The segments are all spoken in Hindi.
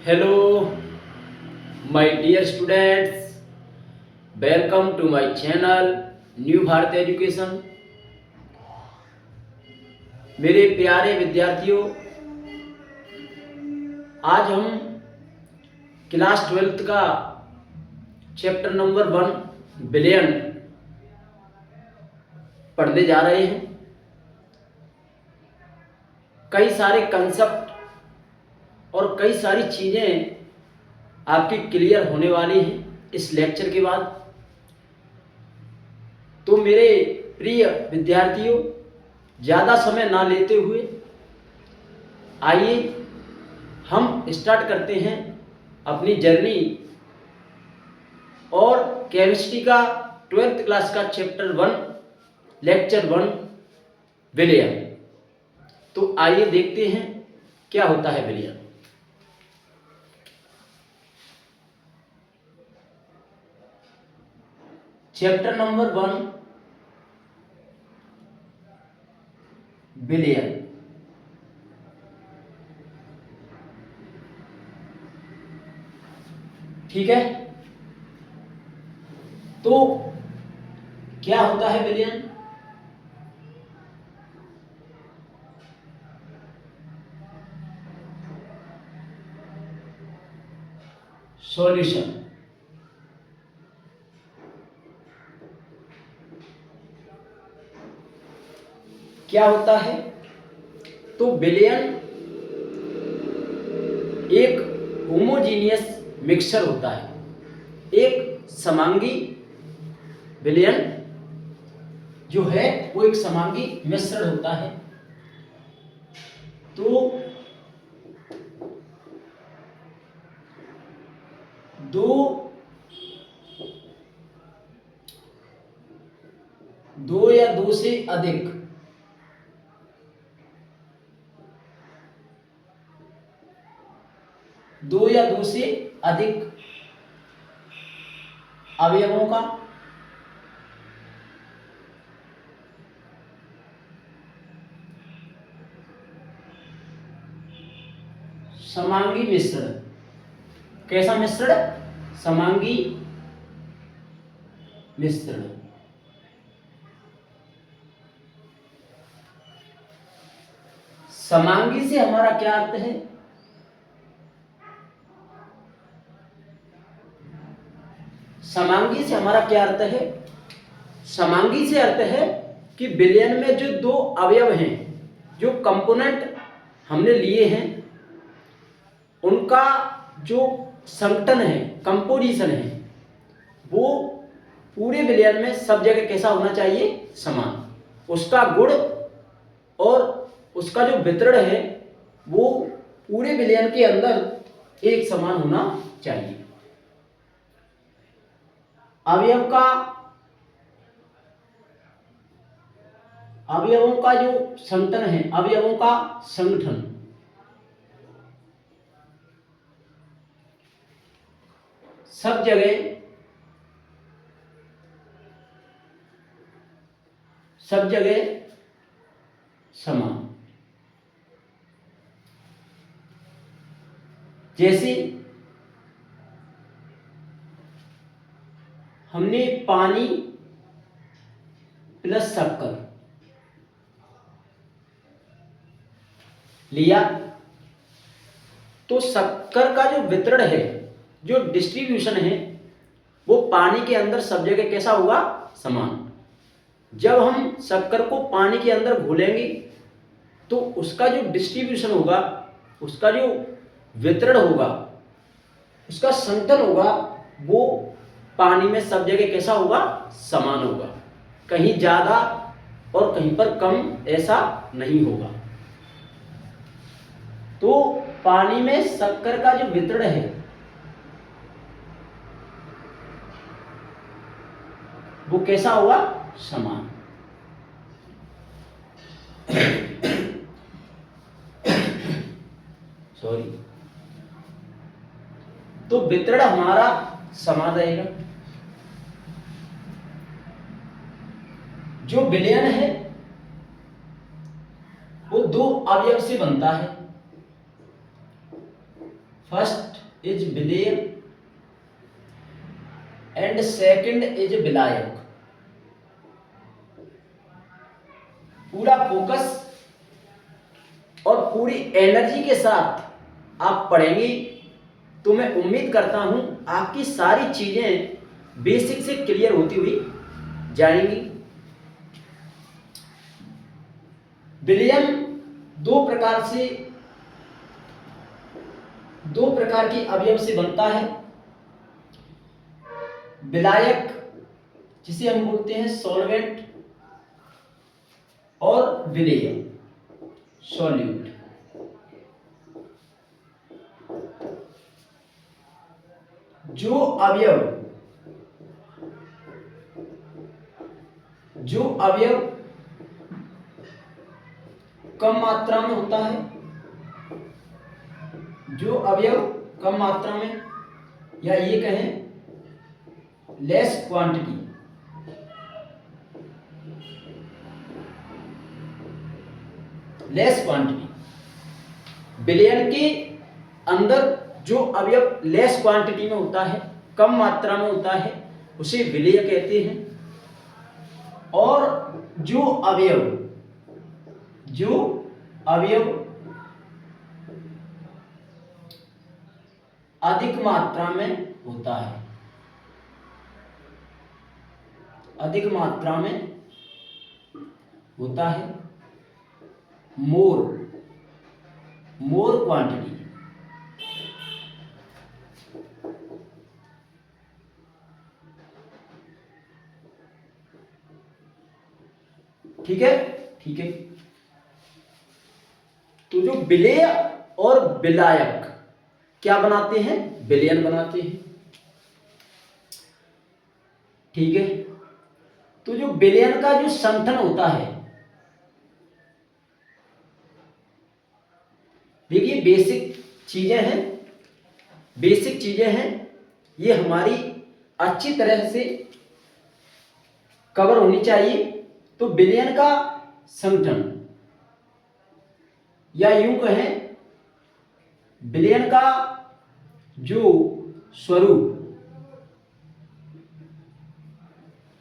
Hello, my dear students. Welcome to my channel New Bharat Education. मेरे प्यारे विद्यार्थियों, आज हम क्लास 12th का चैप्टर नंबर 1 बिलियन पढ़ने जा रहे हैं। कई सारे कंसेप्ट और कई सारी चीज़ें आपकी क्लियर होने वाली हैं इस लेक्चर के बाद। तो मेरे प्रिय विद्यार्थियों, ज़्यादा समय ना लेते हुए आइए हम स्टार्ट करते हैं अपनी जर्नी और केमिस्ट्री का 12th क्लास का चैप्टर 1 लेक्चर 1 विलियन। तो आइए देखते हैं क्या होता है विलियन। Chapter number 1 billion. ठीक है, तो क्या होता है बिलियन? सॉल्यूशन। क्या होता है? तो बिलियन एक होमोजीनियस मिक्सचर होता है, एक समांगी विलयन जो है वो एक समांगी मिश्रण होता है। तो दो या दो से अधिक अवयवों का समांगी मिश्रण। कैसा मिश्रण? समांगी मिश्रण। समांगी से हमारा क्या अर्थ है? समांगी से हमारा क्या अर्थ है? समांगी से अर्थ है कि विलयन में जो दो अवयव हैं, जो कंपोनेंट हमने लिए हैं, उनका जो संगठन है, कंपोजिशन है, वो पूरे विलयन में सब जगह कैसा होना चाहिए? समान। उसका गुण और उसका जो वितरण है वो पूरे विलयन के अंदर एक समान होना चाहिए। अवयवों का जो संगठन है, अवयवों का संगठन सब जगह समान। जैसे हमने पानी प्लस शक्कर लिया, तो शक्कर का जो वितरण है, जो डिस्ट्रीब्यूशन है, वो पानी के अंदर सब जगह कैसा होगा? समान। जब हम शक्कर को पानी के अंदर घोलेंगे तो उसका जो डिस्ट्रीब्यूशन होगा, उसका जो वितरण होगा, उसका संतुलन होगा, वो पानी में सब जगह कैसा होगा? समान होगा। कहीं ज्यादा और कहीं पर कम ऐसा नहीं होगा। तो पानी में शक्कर का जो वितरण है वो कैसा होगा? समान। सॉरी। तो वितरण हमारा समान रहेगा। जो विलयन है वो दो अवयव से बनता है। फर्स्ट इज विलेय एंड सेकंड इज विलायक। पूरा फोकस और पूरी एनर्जी के साथ आप पढ़ेंगे तो मैं उम्मीद करता हूं आपकी सारी चीजें बेसिक से क्लियर होती हुई जाएंगी। विलयन दो प्रकार के अवयव से बनता है। विलायक जिसे हम बोलते हैं सॉल्वेंट, और विलेय सॉल्यूट। जो अवयव कम मात्रा में होता है, जो अवयव कम मात्रा में, या ये कहें लेस क्वांटिटी, विलयन के अंदर जो अवयव लेस क्वांटिटी में होता है, कम मात्रा में होता है, उसे विलेय कहते हैं। और जो अवयव अधिक मात्रा में होता है, मोर क्वांटिटी, ठीक है। तो जो विलेय और विलायक क्या बनाते हैं? विलयन बनाते हैं, ठीक है। तो जो विलयन का जो संगठन होता है, देखिए बेसिक चीजें हैं, ये हमारी अच्छी तरह से कवर होनी चाहिए। तो विलयन का संगठन, या यूं कहें विलयन का जो स्वरूप,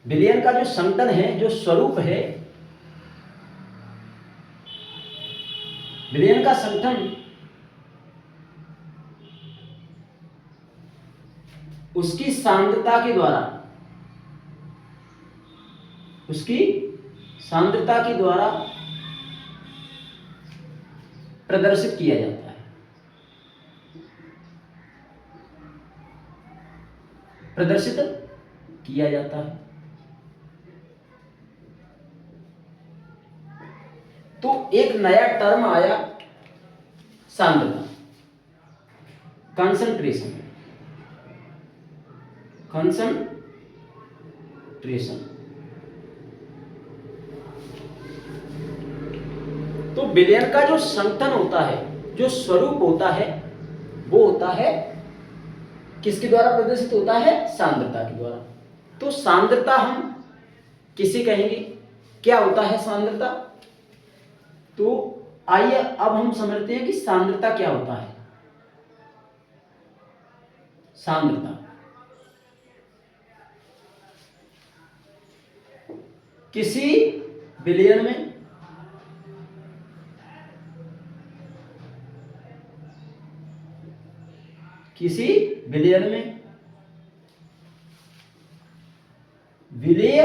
विलयन का जो संगठन है, जो स्वरूप है, विलयन का संगठन उसकी सांद्रता के द्वारा प्रदर्शित किया जाता है, तो एक नया टर्म आया सांद्रता, कंसंट्रेशन। तो विलयन का जो संगठन होता है, जो स्वरूप होता है, वो होता है किसके द्वारा प्रदर्शित होता है? सांद्रता के द्वारा। तो सांद्रता हम किसे कहेंगे? क्या होता है सांद्रता? तो आइए अब हम समझते हैं कि सांद्रता क्या होता है। सांद्रता किसी विलयन में विलेय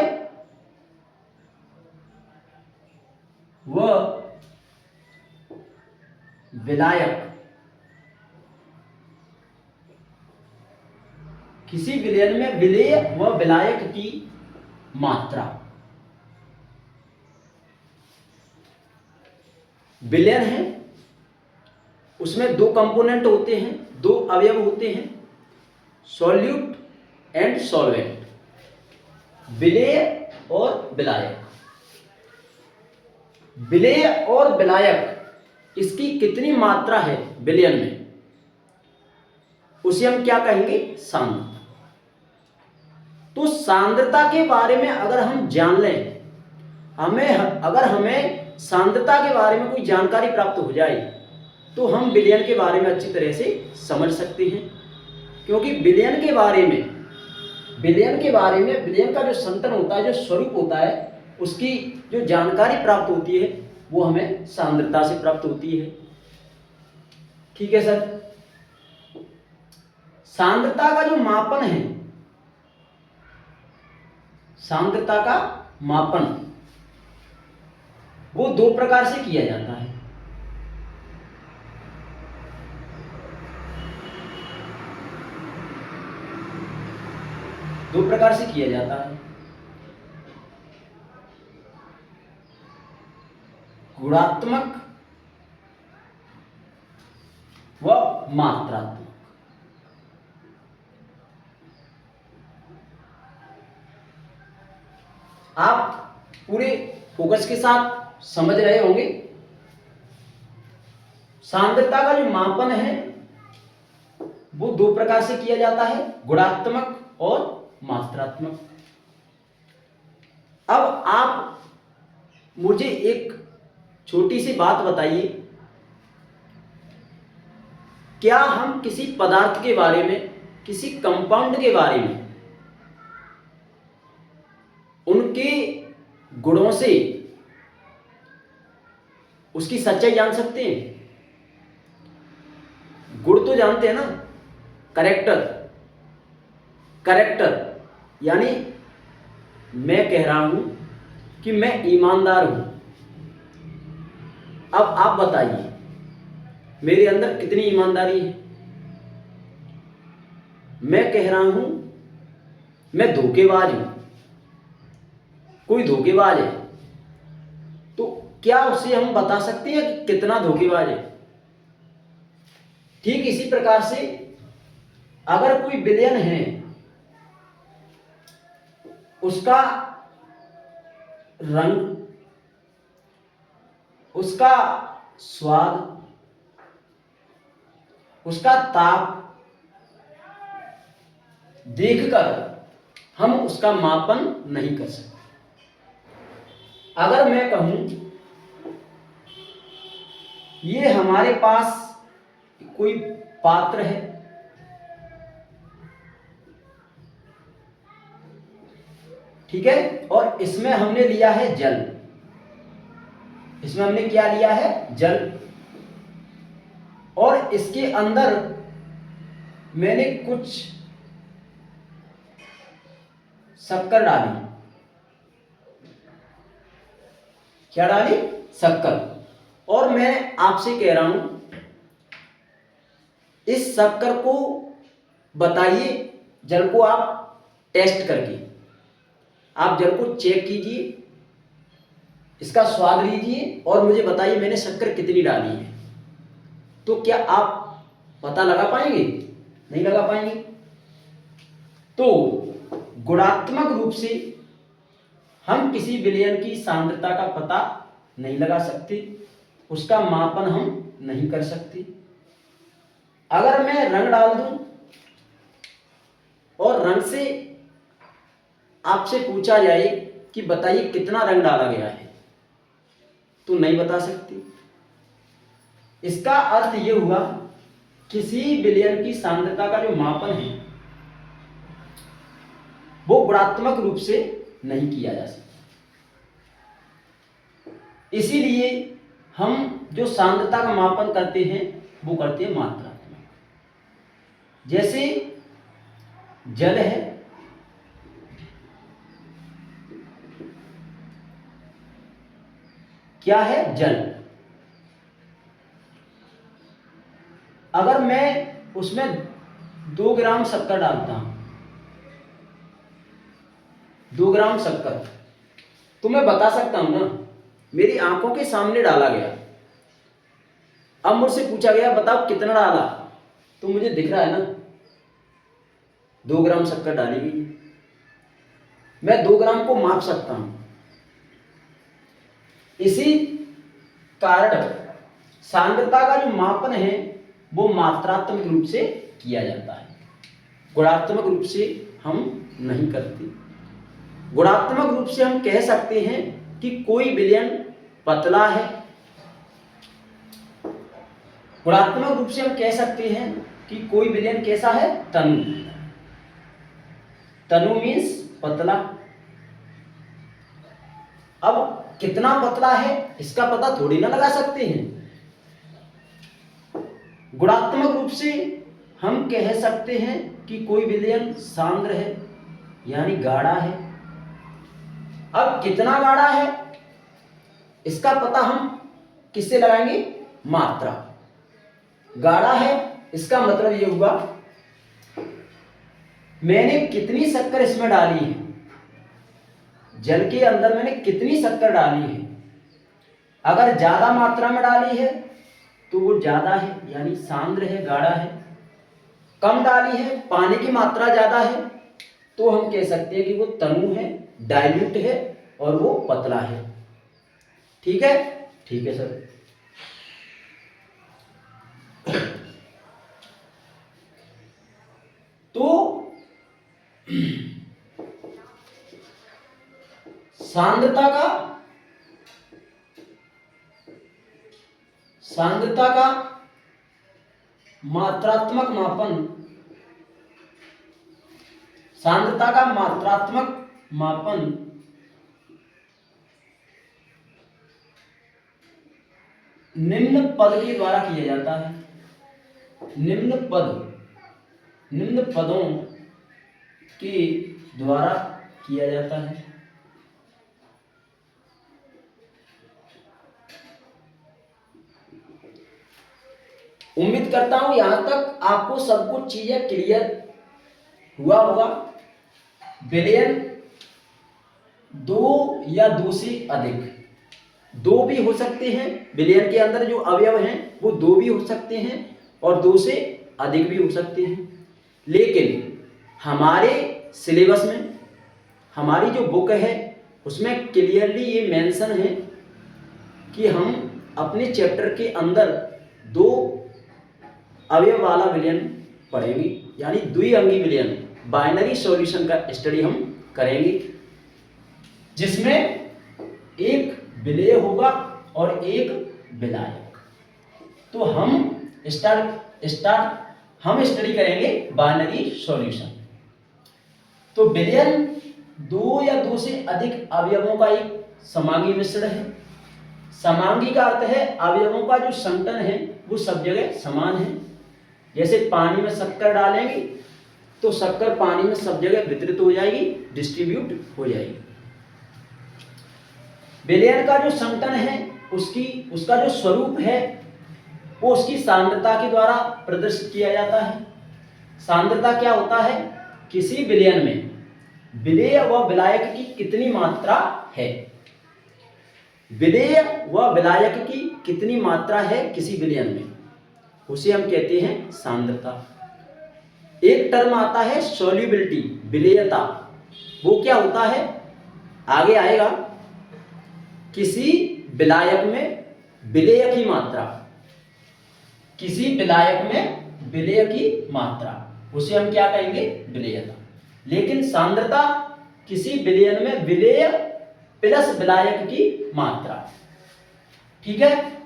व विलायक, किसी विलयन में विलेय व विलायक की मात्रा। विलयन है, उसमें दो कंपोनेंट होते हैं, दो अवयव होते हैं, सॉल्यूट एंड सॉल्वेंट, विलेय और विलायक। विलेय और विलायक इसकी कितनी मात्रा है विलयन में, उसे हम क्या कहेंगे? सांद्रता। तो सांद्रता के बारे में अगर हम जान लें, अगर हमें सांद्रता के बारे में कोई जानकारी प्राप्त हो जाए, तो हम विलयन के बारे में अच्छी तरह से समझ सकते हैं। क्योंकि विलयन के बारे में विलयन का जो संतन होता है, जो स्वरूप होता है, उसकी जो जानकारी प्राप्त होती है वो हमें सांद्रता से प्राप्त होती है। ठीक है सर। सांद्रता का जो मापन है, सांद्रता का मापन वो दो प्रकार से किया जाता है। दो प्रकार से किया जाता है, गुणात्मक व मात्रात्मक। आप पूरे फोकस के साथ समझ रहे होंगे। सांद्रता का जो मापन है वो दो प्रकार से किया जाता है, गुणात्मक और मात्रात्मक। अब आप मुझे एक छोटी सी बात बताइए, क्या हम किसी पदार्थ के बारे में, किसी कंपाउंड के बारे में उनके गुणों से उसकी सच्चाई जान सकते हैं? गुण तो जानते हैं ना, कैरेक्टर यानी मैं कह रहा हूं कि मैं ईमानदार हूं। अब आप बताइए मेरे अंदर कितनी ईमानदारी है? मैं कह रहा हूं मैं धोखेबाज हूं, कोई धोखेबाज है, तो क्या उसे हम बता सकते हैं कि कितना धोखेबाज है? ठीक इसी प्रकार से अगर कोई विलयन है, उसका रंग, उसका स्वाद, उसका ताप देखकर हम उसका मापन नहीं कर सकते। अगर मैं कहूं ये हमारे पास कोई पात्र है, ठीक है, और इसमें हमने लिया है जल, इसमें हमने क्या लिया है? जल, और इसके अंदर मैंने कुछ शक्कर डाली। क्या डाली? शक्कर। और मैं आपसे कह रहा हूं इस शक्कर को बताइए, जल को आप टेस्ट करके आप जल को चेक कीजिए, इसका स्वाद लीजिए और मुझे बताइए मैंने शक्कर कितनी डाली है। तो क्या आप पता लगा पाएंगे? नहीं लगा पाएंगे। तो गुणात्मक रूप से हम किसी विलयन की सांद्रता का पता नहीं लगा सकते, उसका मापन हम नहीं कर सकते। अगर मैं रंग डाल दूं और रंग से आपसे पूछा जाए कि बताइए कितना रंग डाला गया है, तो नहीं बता सकते। इसका अर्थ यह हुआ किसी विलयन की सांद्रता का जो मापन है वो गुणात्मक रूप से नहीं किया जा सकता। इसीलिए हम जो सांद्रता का मापन करते हैं वो करते हैं मात्रात्मक। जैसे जल है, क्या है? जल। अगर मैं उसमें 2 ग्राम शक्कर डालता हूं, 2 ग्राम शक्कर, तो मैं बता सकता हूं ना, मेरी आंखों के सामने डाला गया। अब मुझसे पूछा गया बताओ कितना डाला, तो मुझे दिख रहा है ना 2 ग्राम शक्कर डाली गई। मैं 2 ग्राम को माप सकता हूं। इसी कारण सांद्रता का जो मापन है वो मात्रात्मक रूप से किया जाता है, गुणात्मक रूप से हम नहीं करते। गुणात्मक रूप से हम कह सकते हैं कि कोई विलयन पतला है, गुणात्मक रूप से हम कह सकते हैं कि कोई विलयन कैसा है, तनु। तनु मीन्स पतला। अब कितना पतला है इसका पता थोड़ी ना लगा सकते हैं। गुणात्मक रूप से हम कह सकते हैं कि कोई विलयन सांद्र है यानी गाढ़ा है। अब कितना गाढ़ा है इसका पता हम किससे लगाएंगे, मात्रा। गाढ़ा है इसका मतलब ये हुआ मैंने कितनी शक्कर इसमें डाली है, जल के अंदर मैंने कितनी शक्कर डाली है। अगर ज्यादा मात्रा में डाली है तो वो ज्यादा है यानी सांद्र है, गाढ़ा है। कम डाली है, पानी की मात्रा ज्यादा है, तो हम कह सकते हैं कि वो तनु है, डाइल्यूट है और वो पतला है। ठीक है, ठीक है सर। तो सांद्रता का मात्रात्मक मापन, सांद्रता का मात्रात्मक मापन निम्न पद के द्वारा किया जाता है। निम्न पदों के द्वारा किया जाता है। उम्मीद करता हूं यहां तक आपको सब कुछ चीजें क्लियर हुआ होगा। विलयन दो या दो से अधिक, दो भी हो सकते हैं। विलयन के अंदर जो अवयव हैं वो दो भी हो सकते हैं और दो से अधिक भी हो सकते हैं। लेकिन हमारे सिलेबस में, हमारी जो बुक है उसमें क्लियरली ये मेंशन है कि हम अपने चैप्टर के अंदर दो अवयव वाला विलयन पढ़ेंगे, यानी द्विअंगी विलयन, बाइनरी सॉल्यूशन का स्टडी हम करेंगे, जिसमें एक विलेय होगा और एक विलायक। तो हम स्टडी करेंगे बाइनरी सॉल्यूशन। तो विलयन दो या दो से अधिक अवयवों का एक समांगी मिश्रण है। समांगी का अर्थ है अवयवों का जो संघटन है वो सब जगह समान है। जैसे पानी में शक्कर डालेंगे तो शक्कर पानी में सब जगह वितरित हो जाएगी, डिस्ट्रीब्यूट हो जाएगी। विलयन का जो संघटन है उसका जो स्वरूप है वो उसकी सांद्रता के द्वारा प्रदर्शित किया जाता है। सांद्रता क्या होता है, किसी विलयन में विलेय व विलायक की कितनी मात्रा है, विलेय व विलायक की कितनी मात्रा है किसी विलयन में, उसे हम कहते हैं सांद्रता। एक टर्म आता है सॉल्युबिलिटी, विलेयता। वो क्या होता है, आगे आएगा। किसी विलायक में विलेय की मात्रा, किसी विलायक में विलेय की मात्रा, उसे हम क्या कहेंगे, विलेयता। लेकिन सांद्रता किसी विलयन में विलेय प्लस विलायक की मात्रा। ठीक है,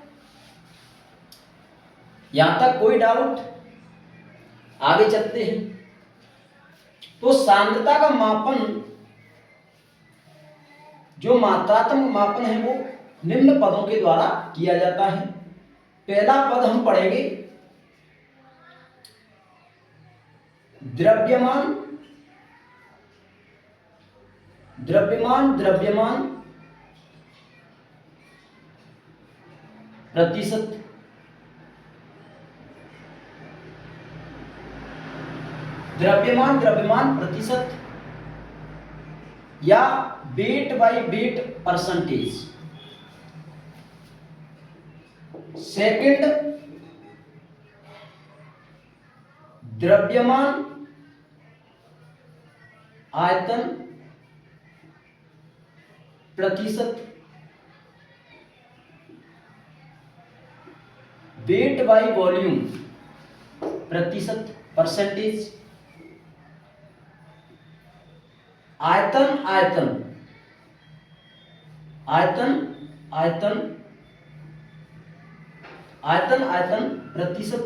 यहां तक कोई डाउट? आगे चलते हैं। तो सांद्रता का मापन, जो मात्रात्मक मापन है वो निम्न पदों के द्वारा किया जाता है। पहला पद हम पढ़ेंगे द्रव्यमान प्रतिशत। द्रव्यमान प्रतिशत या wait by weight percentage. Second, द्रव्यमान आयतन प्रतिशत, वेट बाय वॉल्यूम प्रतिशत, परसेंटेज। आयतन प्रतिशत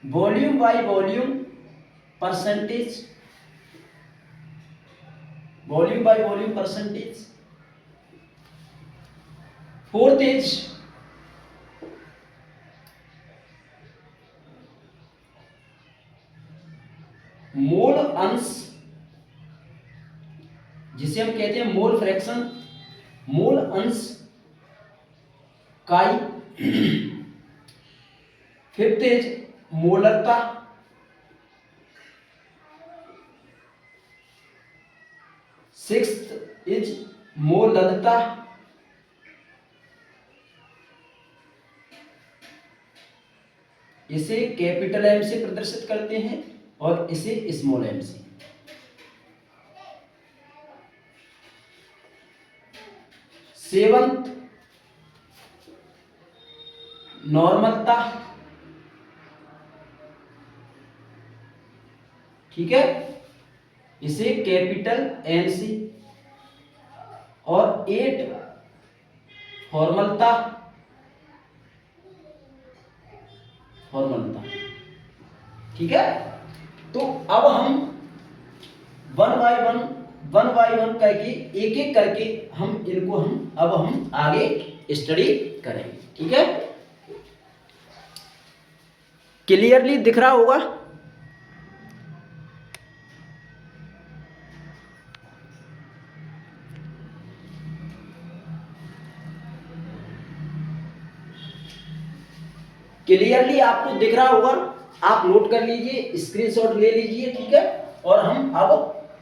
volume by volume percentage, volume by volume percentage. Fourth is mole अंश, जिसे हम कहते हैं मोल फ्रैक्शन, मोल अंश काई। फिफ्थ इज मोलरता, सिक्स्थ इज मोलरता, इसे कैपिटल एम से प्रदर्शित करते हैं और इसे स्मॉल एम से। सेवंथ नॉर्मलता, ठीक है, इसे कैपिटल एन से। और एट फॉर्मलता, फॉर्मलता, ठीक है। तो अब हम वन बाय वन करके एक एक करके हम इनको अब हम आगे स्टडी करेंगे, ठीक है। क्लियरली दिख रहा होगा? क्लियरली आपको दिख रहा होगा? आप नोट कर लीजिए, स्क्रीनशॉट ले लीजिए, ठीक है। और हम अब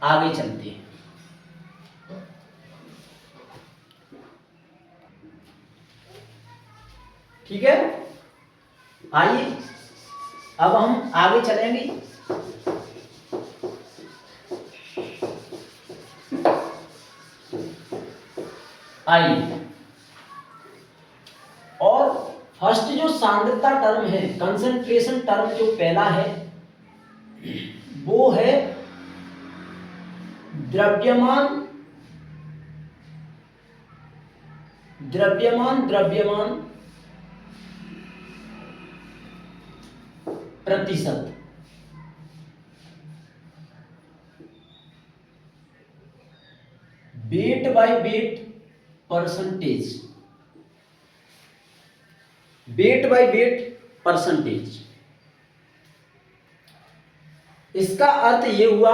आगे चलते हैं। ठीक है, आइए अब हम आगे चलेंगे। आइए, और फर्स्ट जो सांद्रता टर्म है, कंसंट्रेशन टर्म जो पहला है वो है द्रव्यमान प्रतिशत। Wait by weight percentage, wait by weight percentage. इसका अर्थ ये हुआ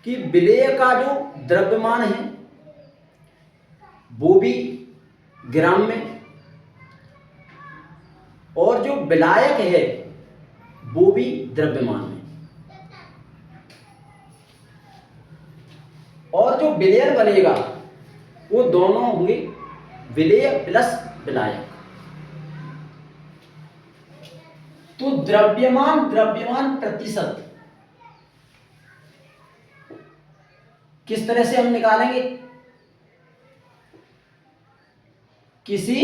कि विलेय का जो द्रव्यमान है वो भी ग्राम में, और जो विलायक है वो भी द्रव्यमान में, और जो विलेय बनेगा वो दोनों होंगे विलेय प्लस विलायक। तो द्रव्यमान प्रतिशत किस तरह से हम निकालेंगे? किसी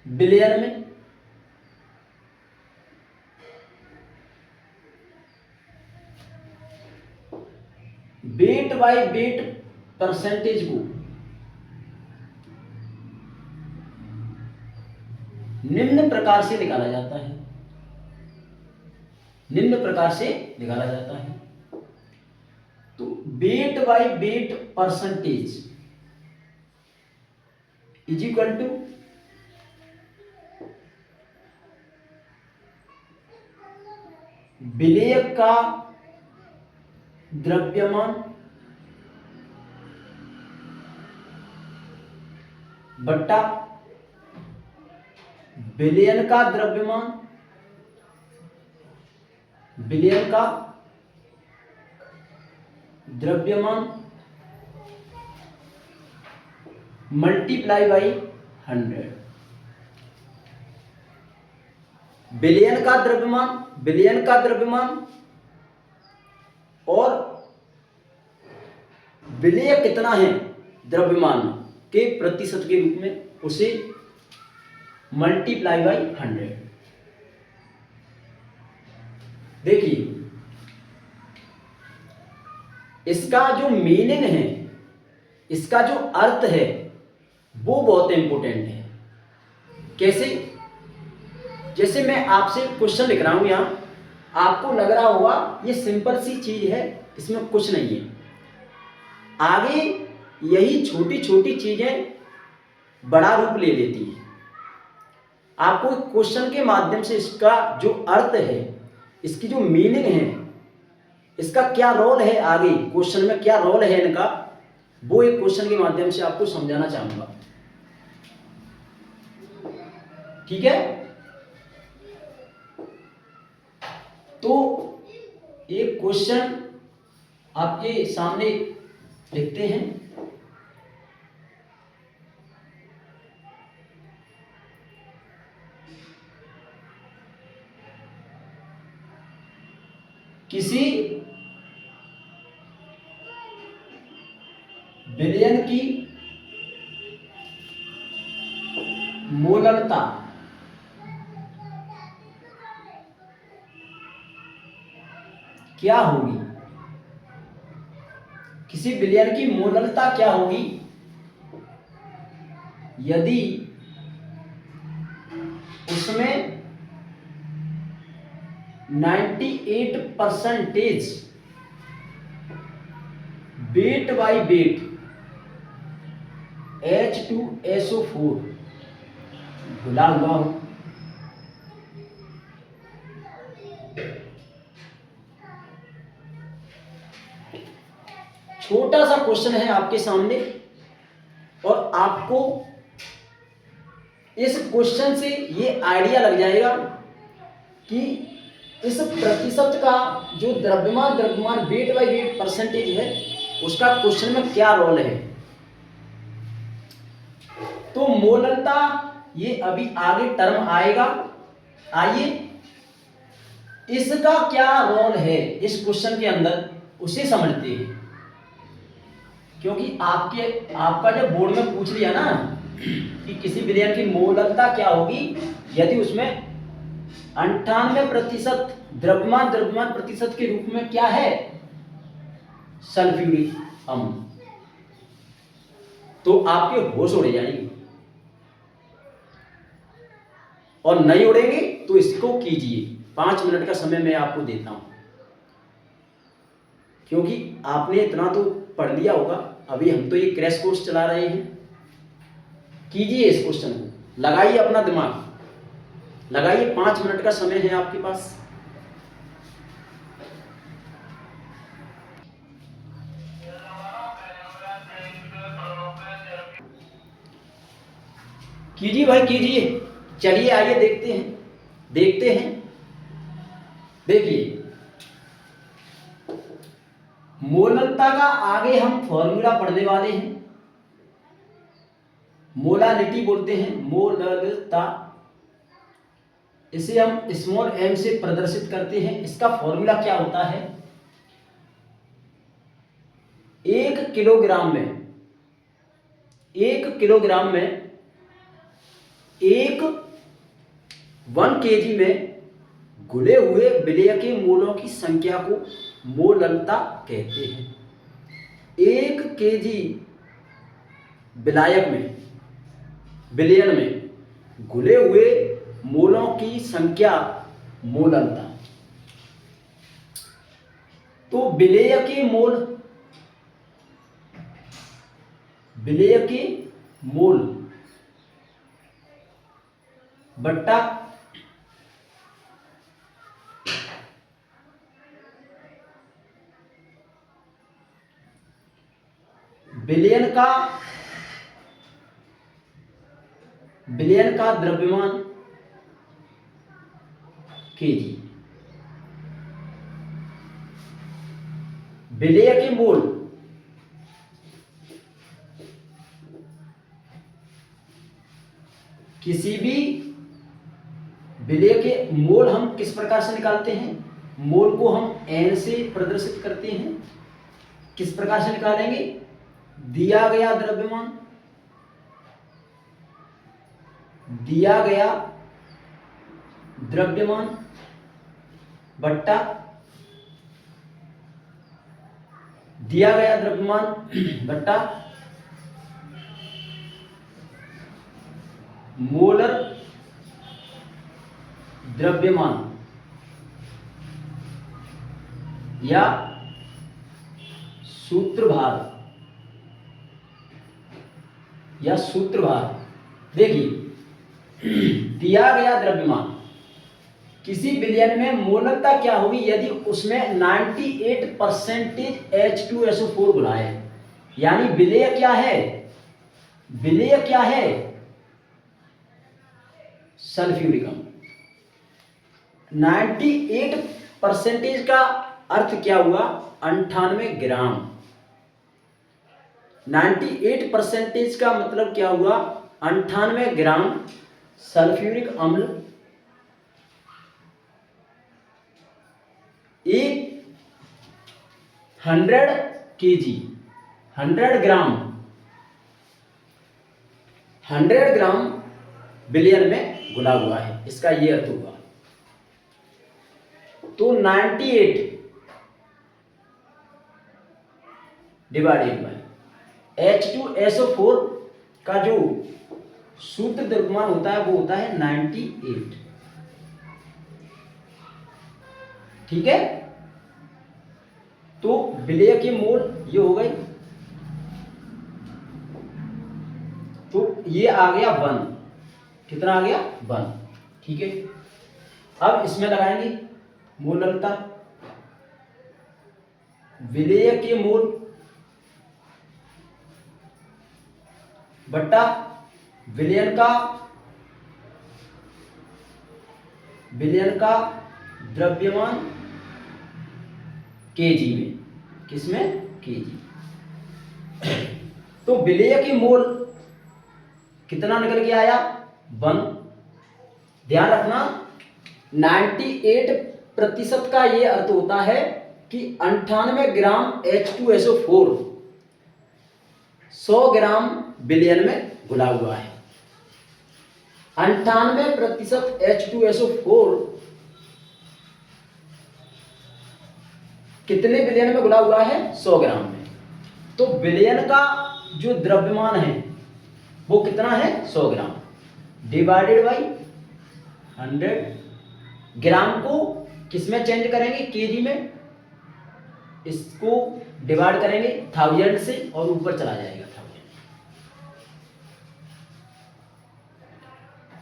बिलियन में वेट बाय वेट परसेंटेज को निम्न प्रकार से निकाला जाता है, निम्न प्रकार से निकाला जाता है। तो weight by weight percentage is equal to विलेय का द्रव्यमान बट्टा विलयन का द्रव्यमान, विलयन का द्रव्यमान मल्टीप्लाई बाई 100। विलयन का द्रव्यमान, विलयन का द्रव्यमान और विलेय कितना है द्रव्यमान के प्रतिशत के रूप में, उसे मल्टीप्लाई बाई 100। देखिए इसका जो मीनिंग है, इसका जो अर्थ है वो बहुत इंपॉर्टेंट है। कैसे? जैसे मैं आपसे क्वेश्चन लिख रहा हूं यहां, आपको लग रहा होगा ये सिंपल सी चीज है, इसमें कुछ नहीं है। आगे यही छोटी छोटी चीजें बड़ा रूप ले लेती हैं। आपको क्वेश्चन के माध्यम से इसका जो अर्थ है, इसकी जो मीनिंग है, इसका क्या रोल है, आगे क्वेश्चन में क्या रोल है इनका, वो एक क्वेश्चन के माध्यम से आपको समझाना चाहूंगा। ठीक है? तो एक क्वेश्चन आपके सामने लिखते हैं। किसी विलयन की मोलरता क्या होगी? किसी विलयन की मोलरता क्या होगी यदि उसमें 98% वेट बाई वेट H2SO4 घुला हुआ हो। छोटा सा क्वेश्चन है आपके सामने, और आपको इस क्वेश्चन से ये आइडिया लग जाएगा कि इस प्रतिशत का जो द्रव्यमान वेट बाई वेट परसेंटेज है, उसका क्वेश्चन में क्या रोल है। तो मोलरता, ये अभी आगे टर्म आएगा, आइए इसका क्या रोल है इस क्वेश्चन के अंदर उसे समझते हैं। क्योंकि आपका जब बोर्ड में पूछ लिया ना कि किसी विलयन की मोलरता क्या होगी यदि उसमें 98% द्रव्यमान प्रतिशत के रूप में क्या है, सल्फ्यूरिक अम्ल, तो आपके होश उड़ जाएंगे, और नहीं उड़ेंगे तो इसको कीजिए। 5 मिनट का समय मैं आपको देता हूं, क्योंकि आपने इतना तो पढ़ लिया होगा। अभी हम तो ये क्रैश कोर्स चला रहे हैं। कीजिए इस क्वेश्चन को, लगाइए अपना दिमाग, लगाइए। 5 मिनट का समय है आपके पास। कीजिए भाई कीजिए। चलिए आइए देखते हैं। देखिए, मोलरता का आगे हम फॉर्मूला पढ़ने वाले हैं। मोलालिटी बोलते हैं, मोलरता, इसे हम स्मॉल m से प्रदर्शित करते हैं। इसका फॉर्मूला क्या होता है? 1 किलोग्राम में 1 kg में घुले हुए विलय के मोलों की संख्या को मोलरता कहते हैं। 1 kg विलयन में घुले हुए मोलों की संख्या मोलरता। तो विलय के मोल बट्टा विलयन का द्रव्यमान केजी। विलय के मोल किसी भी विलय के मोल हम किस प्रकार से निकालते हैं? मोल को हम n से प्रदर्शित करते हैं। किस प्रकार से निकालेंगे? दिया गया द्रव्यमान बट्टा मोलर द्रव्यमान या सूत्रभार देखिए दिया गया द्रव्यमान किसी विलयन में मोलकता क्या होगी यदि उसमें 98% H2SO4 घुला है, यानी विलेय क्या है, सल्फ्यूरिक अम्ल। 98% का अर्थ क्या हुआ, 98 ग्राम। 98% का मतलब क्या हुआ, 98 ग्राम सल्फ्यूरिक अम्ल 100 kg 100 ग्राम विलयन में घुला हुआ है, इसका ये अर्थ हुआ। तो 98 डिवाइडेड बाय H2SO4 का जो शुद्ध द्रव्यमान होता है वो होता है 98। ठीक है, तो विलेय के मोल ये हो गए, तो ये आ गया 1। कितना आ गया, 1। ठीक है, अब इसमें लगाएंगे मोलरता, विलेय के मोल बट्टा विलयन का द्रव्यमान केजी में, किसमें, केजी। तो विलेय के मोल कितना निकल के आया, 1। ध्यान रखना 98% का ये अर्थ होता है कि 98 ग्राम H2SO4 100 ग्राम विलयन में घुला हुआ है। 98% H2SO4 कितने विलयन में घुला हुआ है, 100 ग्राम में। तो विलयन का जो द्रव्यमान है वो कितना है, 100 ग्राम डिवाइडेड बाई 100। ग्राम को किसमें चेंज करेंगे, केजी में, इसको डिवाइड करेंगे 1000 से और ऊपर चला जाएगा 1000।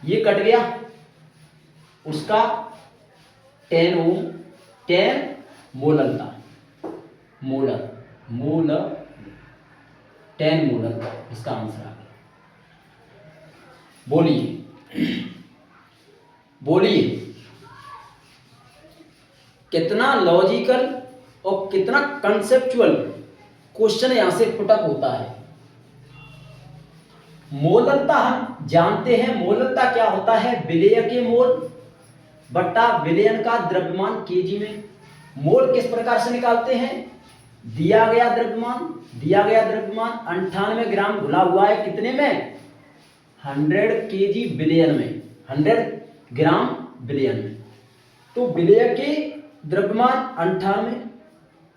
ये कट गया, उसका 10 ओम 10 मोलरता, मोलर 10 मोलर, इसका आंसर आ गया। बोलिए कितना लॉजिकल और कितना कंसेप्चुअल क्वेश्चन यहां से पुटअप होता है। मोलरता हम जानते हैं, मोलरता क्या होता है, विलेय के मोल बट्टा विलयन का द्रव्यमान केजी में। मोल किस प्रकार से निकालते हैं, दिया गया द्रव्यमान 98 ग्राम घुला हुआ है कितने में, 100 केजी विलयन में, 100 ग्राम विलयन में। तो विलेय के द्रव्यमान 98,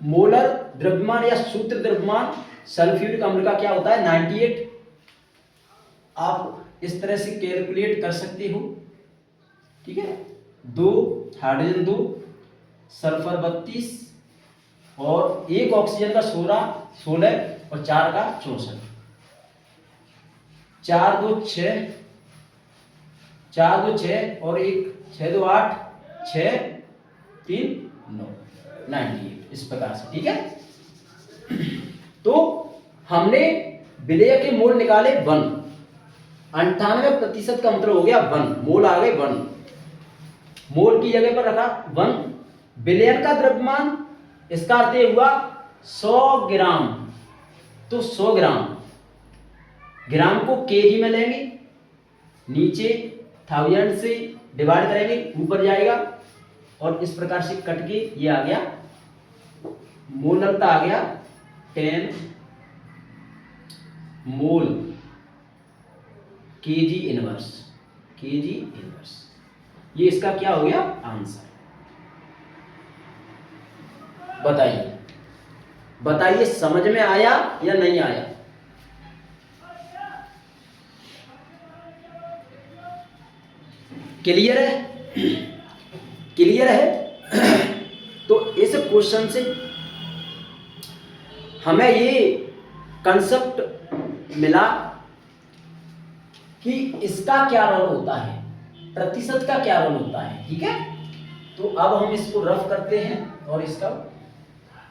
मोलर द्रव्यमान या सूत्र द्रव्यमान सल्फ्यूरिक अम्ल का क्या होता है, 98। आप इस तरह से कैलकुलेट कर सकते हो। ठीक है, 2 हाइड्रोजन 2, सल्फर 32 और एक ऑक्सीजन का 16 और 4 का 64। 4 2 6 और 1 6 2 8 6 3 9 98 इस प्रकार से। ठीक है, तो हमने विलेय के मोल निकाले 1। 98% का मतलब हो गया 1, मोल आ गए 1, मोल की जगह पर रखा 1। विलयन का द्रव्यमान, इसका अर्थ ये हुआ 100 ग्राम, तो 100 ग्राम को केजी में लेंगे, नीचे 1000 से डिवाइड करेंगे, ऊपर जाएगा और इस प्रकार से कट के ये आ गया, मोलरता आ गया 10 मोल केजी इनवर्स, ये इसका क्या हो गया, आंसर। बताइए समझ में आया या नहीं आया। क्लियर है? क्लियर है? तो इस क्वेश्चन से हमें ये कंसेप्ट मिला कि इसका क्या रोल होता है, प्रतिशत का क्या रोल होता है। ठीक है, तो अब हम इसको रफ करते हैं और इसका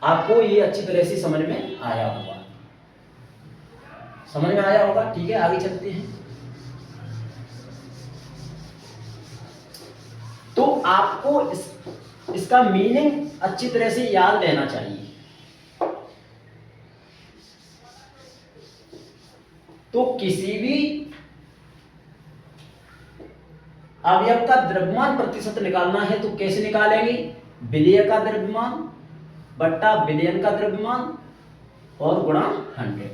आपको ये अच्छी तरह से समझ में आया होगा, समझ में आया होगा। ठीक है, आगे चलते हैं। तो आपको इसका मीनिंग अच्छी तरह से याद रहना चाहिए। तो किसी भी अवयव का द्रव्यमान प्रतिशत निकालना है तो कैसे निकालेंगे? विलेय का द्रव्यमान बट्टा विलयन का द्रव्यमान और गुणा 100।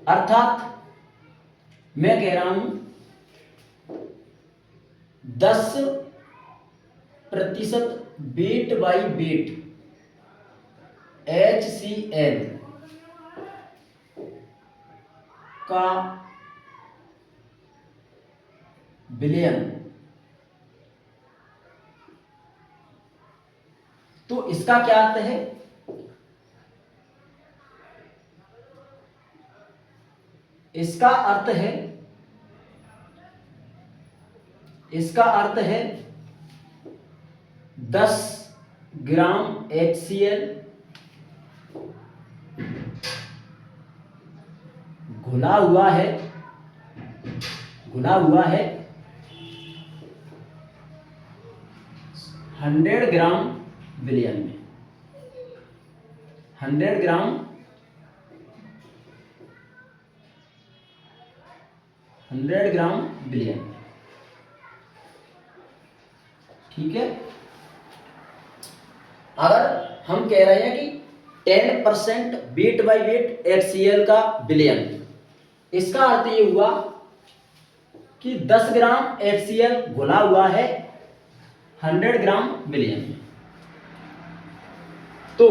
अर्थात मैं कह रहा हूं 10% वेट बाई वेट HCl का विलयन, तो इसका क्या अर्थ है? इसका अर्थ है 10 ग्राम HCl घुला हुआ है 100 ग्राम विलयन में, 100 ग्राम 100 ग्राम विलयन में। ठीक है, अगर हम कह रहे हैं कि 10% वेट बाई वेट HCl का विलयन, इसका अर्थ ये हुआ कि 10 ग्राम HCl घुला हुआ है 100 ग्राम विलयन में। तो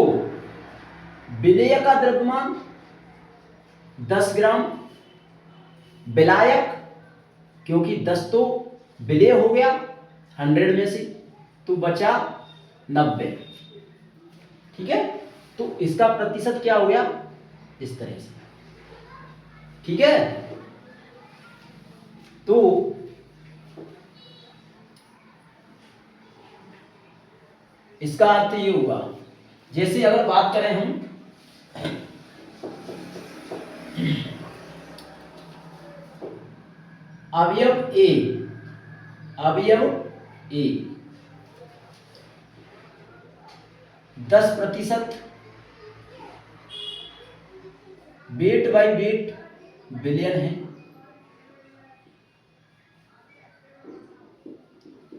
विलेय का द्रव्यमान 10 ग्राम, विलायक क्योंकि 10 तो विलेय हो गया 100 में से, तो बचा 90। ठीक है, तो इसका प्रतिशत क्या हो गया? इस तरह से। ठीक है, तो इसका अर्थ ये हुआ, जैसे अगर बात करें हम अवयव ए 10% वेट बाई वेट विलयन है,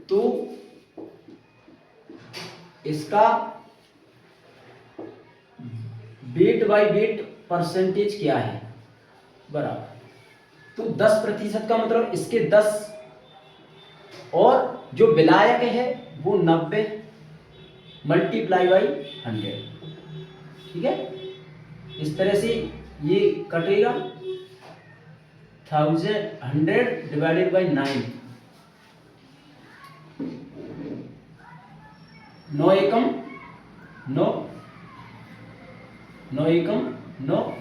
तो इसका वेट बाई वेट परसेंटेज क्या है? बराबर, तो 10% का मतलब इसके 10 और जो विलायक है वो 90 मल्टीप्लाई बाई 100। ठीक है, इस तरह से ये कटेगा 100 डिवाइडेड बाई 9, 9 एकम 9, 9 एकम 9,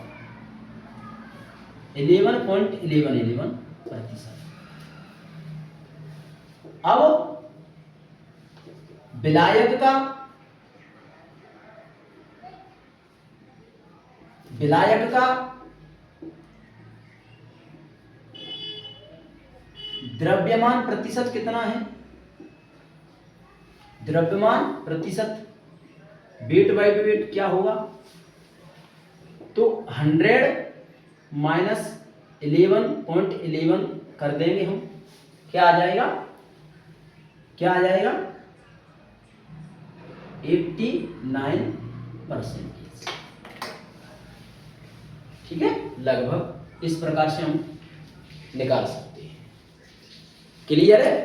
11.11%। अब विलायक का द्रव्यमान प्रतिशत कितना है? द्रव्यमान प्रतिशत वेट बाई वेट क्या होगा? तो 100 माइनस 11.11 कर देंगे हम, क्या आ जाएगा? 89%। ठीक है, लगभग इस प्रकार से हम निकाल सकते हैं। क्लियर है?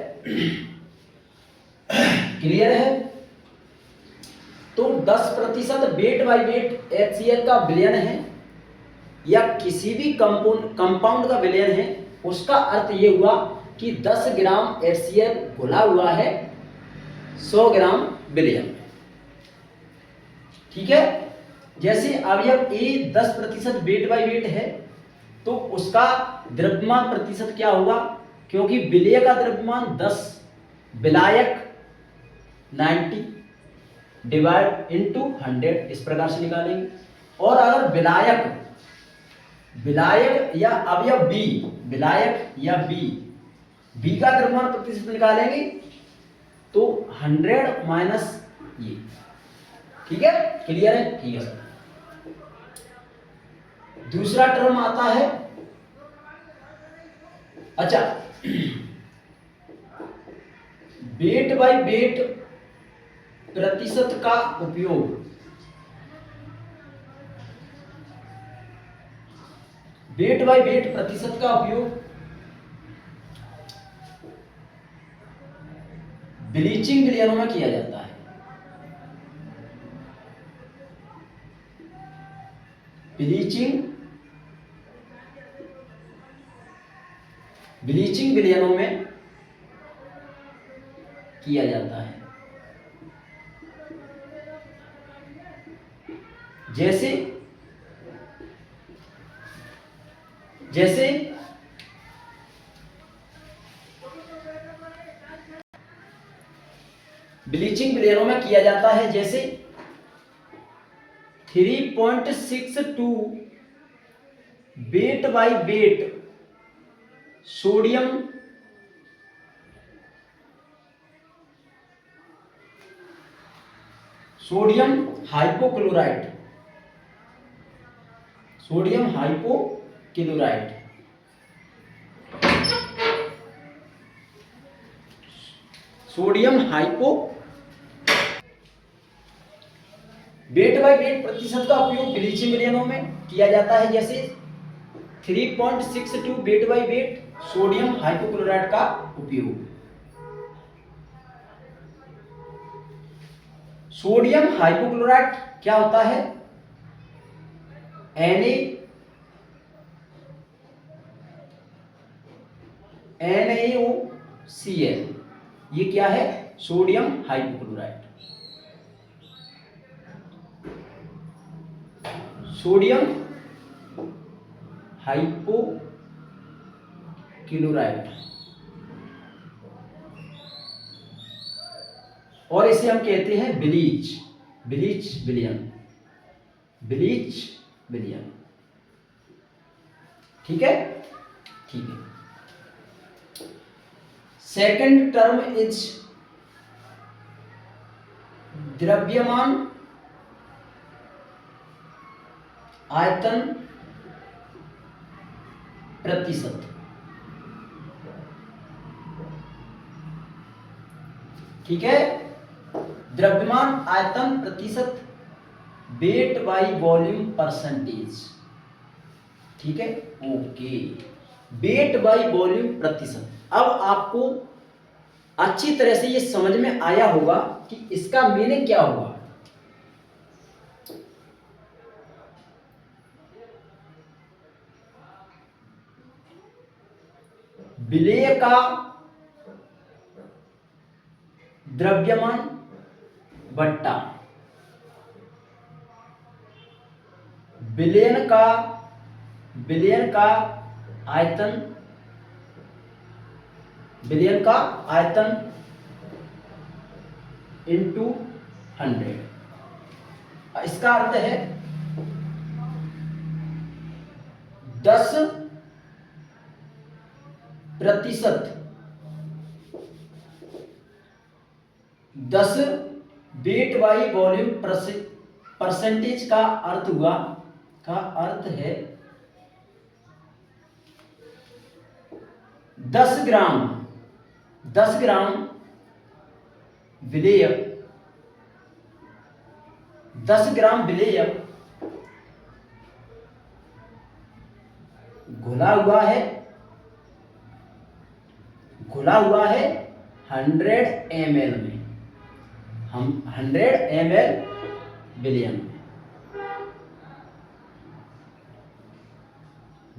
क्लियर है? तो 10% वेट बाई वेट HCl का विलयन है, या किसी भी कंपाउंड का विलयन है, उसका अर्थ ये हुआ कि 10 ग्राम HCl घुला हुआ है 100 ग्राम विलयन में। ठीक है। जैसे अवयव A 10% वेट बाई वेट है, तो उसका द्रव्यमान प्रतिशत क्या होगा, क्योंकि विलेय का द्रव्यमान 10, विलायक 90 डिवाइड इंटू 100, इस प्रकार से निकालेंगे। और अगर विलायक या अवयव B, विलायक या B का द्रव्यमान प्रतिशत निकालेंगे तो 100 माइनस ये। ठीक है, क्लियर है? ठीक है सर। दूसरा टर्म आता है, अच्छा, वेट बाय वेट प्रतिशत का उपयोग। वेट बाय वेट प्रतिशत का उपयोग ब्लीचिंग विलयनों में किया जाता है। ब्लीचिंग विलयनों में किया जाता है। जैसे ब्लीचिंग विलयनों में किया जाता है, जैसे 3.62 weight by weight sodium hypochloride, weight by weight प्रतिशत का उपयोग ब्लीचिंग विलयनों में किया जाता है, जैसे 3.62 weight by weight sodium hypochloride का उपयोग। सोडियम हाइपोक्लोराइड क्या होता है, NaOCl, ये क्या है, सोडियम हाइपोक्लोराइड। और इसे हम कहते हैं ब्लीच विलयन। ठीक है। सेकंड टर्म इज द्रव्यमान आयतन प्रतिशत। ठीक है, द्रव्यमान आयतन प्रतिशत, वेट बाई वॉल्यूम परसेंटेज। ठीक है, ओके, वेट बाई वॉल्यूम प्रतिशत। अब आपको अच्छी तरह से ये समझ में आया होगा कि इसका मीनिंग क्या होगा। विलेय का द्रव्यमान बट्टा विलयन का आयतन इंटू 100। इसका अर्थ है 10 वेट बाई वॉल्यूम परसेंटेज का अर्थ है 10 ग्राम विलेय 10 ग्राम विलेय घुला हुआ है 100 ml में, हम 100 ml विलयन में।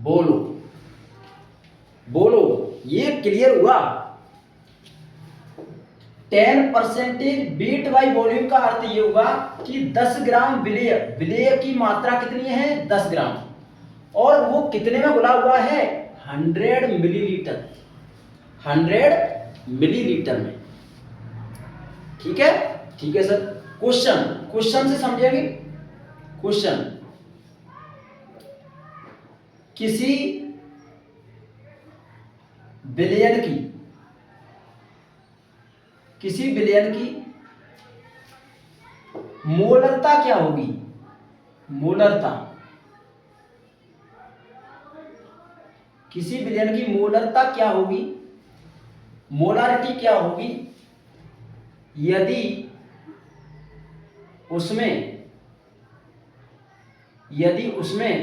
बोलो बोलो, ये क्लियर हुआ। 10% वेट बाई वॉल्यूम का अर्थ ये होगा कि 10 ग्राम विलेय, विलेय की मात्रा कितनी है 10 ग्राम, और वो कितने में घुला हुआ है 100 मिलीलीटर, 100 मिलीलीटर में। ठीक है, ठीक है सर। क्वेश्चन, क्वेश्चन से समझेंगे। क्वेश्चन, किसी विलयन की, किसी विलयन की मोलरता क्या होगी, मोलरता, किसी विलयन की मोलरता क्या होगी, मोलारिटी क्या होगी, यदि उसमें, यदि उसमें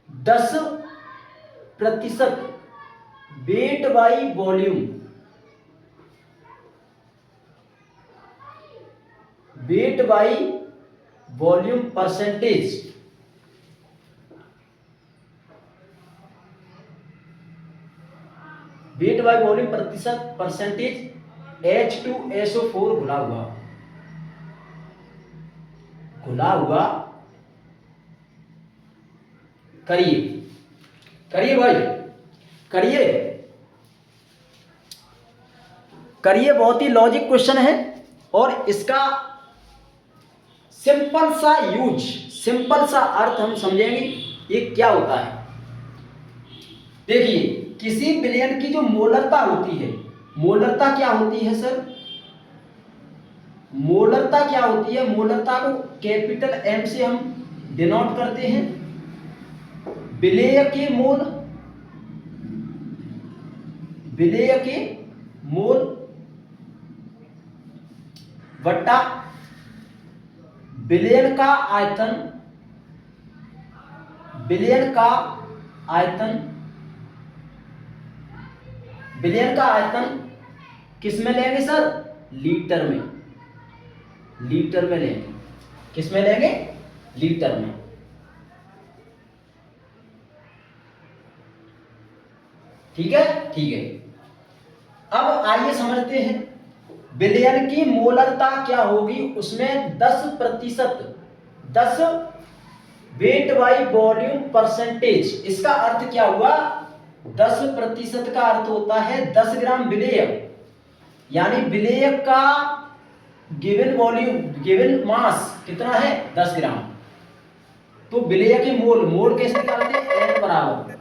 10% weight by volume, weight by volume percentage, weight by volume प्रतिशत परसेंटेज H2SO4 घुला हुआ, घुला हुआ, करिए करिए भाई, करिए करिए, बहुत ही लॉजिक क्वेश्चन है, और इसका सिंपल सा यूज, सिंपल सा अर्थ हम समझेंगे ये क्या होता है। देखिए, किसी विलयन की जो मोलरता होती है, मोलरता क्या होती है सर, मोलरता क्या होती है, मोलरता को कैपिटल M से हम डिनोट करते हैं, विलेय के मोल, विलेय के मोल बट्टा विलयन का आयतन, विलयन का आयतन, विलयन का आयतन किस में लेंगे सर, लीटर में, लीटर में लेंगे, किस में लेंगे, लीटर में। ठीक है, ठीक है। अब आइए समझते हैं विलयन की मोलरता क्या होगी, उसमें 10%, 10 वेट बाई वॉल्यूम परसेंटेज, इसका अर्थ क्या हुआ, 10% का अर्थ होता है 10 ग्राम विलेय, यानी विलेय का गिवन वॉल्यूम, गिवन मास कितना है 10 ग्राम, तो विलेय के मोल, मोल कैसे निकालते हैं, N बराबर